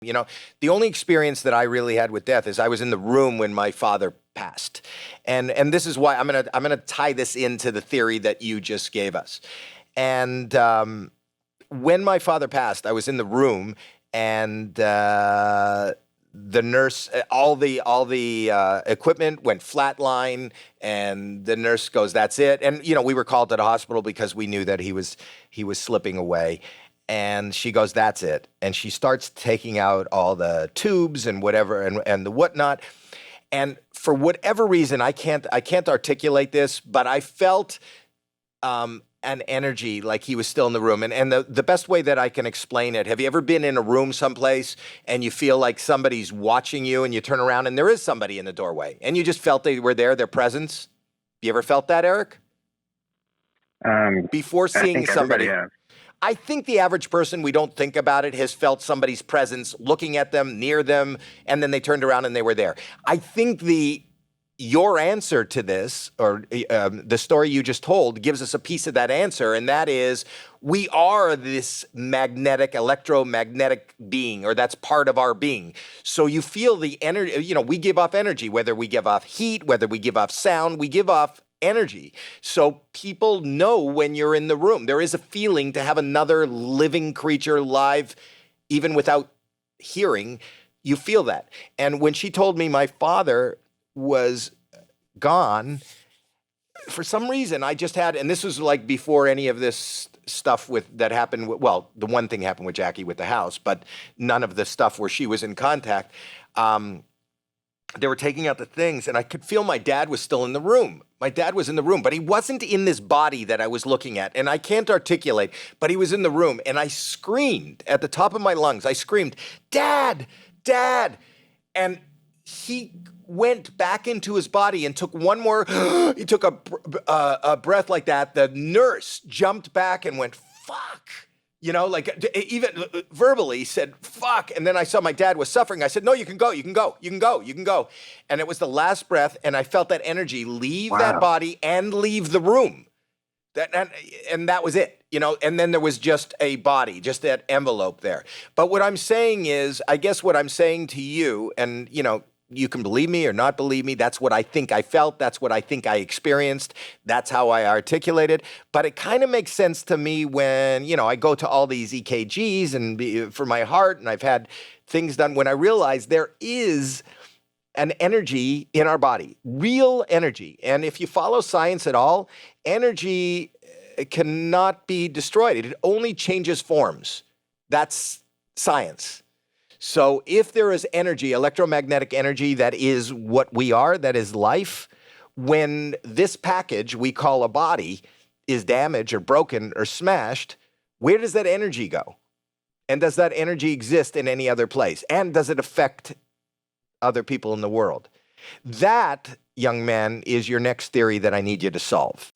You know, the only experience that I really had with death is I was in the room when my father passed. And this is why I'm gonna tie this into the theory that you just gave us. And when my father passed, I was in the room, and the nurse, all the equipment went flatline, and the nurse goes, "That's it." And you know, we were called to the hospital because we knew that he was slipping away. And she goes, "That's it." And she starts taking out all the tubes and whatever and the whatnot. And for whatever reason, I can't articulate this, but I felt an energy like he was still in the room. And the best way that I can explain it, have you ever been in a room someplace and you feel like somebody's watching you, and you turn around and there is somebody in the doorway and you just felt they were there, their presence? You ever felt that, Eric? Before seeing somebody. I think the average person, we don't think about it, has felt somebody's presence looking at them, near them, and then they turned around and they were there. I think your answer to this, or the story you just told, gives us a piece of that answer, and that is we are this electromagnetic being, or that's part of our being. So you feel the energy, you know, we give off energy, whether we give off heat, whether we give off sound, we give off energy. So people know when you're in the room. There is a feeling to have another living creature live, even without hearing. You feel that. And when she told me my father was gone, for some reason I just had, and this was like before any of this stuff that happened, well, the one thing happened with Jackie with the house, but none of the stuff where she was in contact. They were taking out the things, and I could feel my dad was still in the room. My dad was in the room, but he wasn't in this body that I was looking at, and I can't articulate, but he was in the room, and I screamed at the top of my lungs. I screamed, "Dad, Dad!" And he went back into his body and took one more, he took a breath like that. The nurse jumped back and went, "Fuck." You know, like even verbally said, "Fuck." And then I saw my dad was suffering. I said, "No, you can go, you can go, you can go, you can go." And it was the last breath, and I felt that energy leave that body and leave the room. And that was it, you know, and then there was just a body, just that envelope there. But what I'm saying is, I guess what I'm saying to you, and, you know, you can believe me or not believe me. That's what I think I felt. That's what I think I experienced. That's how I articulated. But it kind of makes sense to me when, you know, I go to all these EKGs and for my heart, and I've had things done, when I realize there is an energy in our body, real energy. And if you follow science at all, energy cannot be destroyed. It only changes forms. That's science. So if there is energy, electromagnetic energy, that is what we are, that is life, when this package we call a body is damaged or broken or smashed, where does that energy go? And does that energy exist in any other place? And does it affect other people in the world? That, young man, is your next theory that I need you to solve.